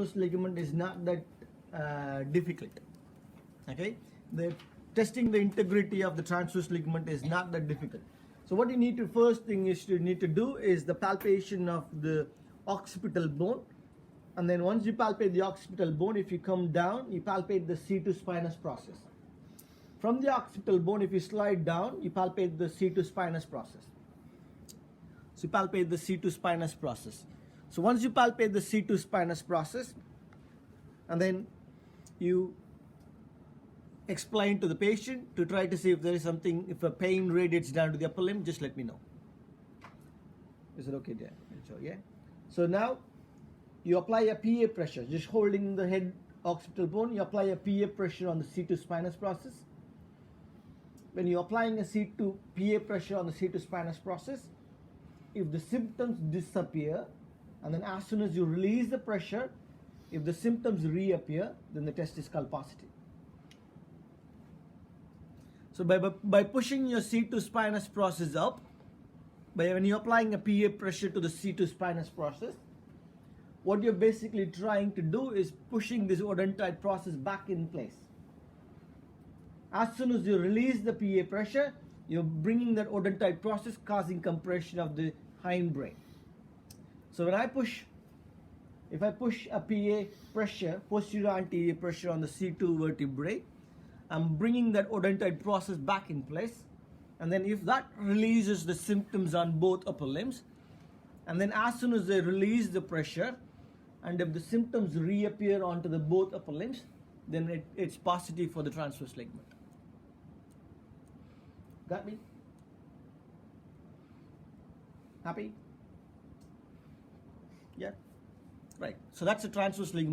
transverse ligament is not that difficult. Okay, testing the integrity of the transverse ligament is not that difficult. So what you need to first thing is you need to do is the palpation of the occipital bone, and then once you palpate the occipital bone, if you come down, you palpate the C2 spinous process. From the occipital bone, if you slide down, you palpate the C2 spinous process. So you palpate the C2 spinous process. So once you palpate the C2 spinous process, and then you explain to the patient to try to see if there is something, if a pain radiates down to the upper limb, just let me know. Is it okay there? Yeah. So now you apply a PA pressure, just holding the head occipital bone, you apply a PA pressure on the C2 spinous process. When you're applying a C2 PA pressure on the C2 spinous process, if the symptoms disappear, and then as soon as you release the pressure, if the symptoms reappear, then the test is called positive. So by pushing your C2 spinous process up, when you're applying a PA pressure to the C2 spinous process, what you're basically trying to do is pushing this odontoid process back in place. As soon as you release the PA pressure, you're bringing that odontoid process, causing compression of the hindbrain. So when if I push a PA pressure, posterior anterior pressure on the C2 vertebrae, I'm bringing that odontoid process back in place, and then if that releases the symptoms on both upper limbs, and then as soon as they release the pressure, and if the symptoms reappear onto the both upper limbs, then it's positive for the transverse ligament. Got me? Happy? Yeah? Right. So that's the transverse ligament.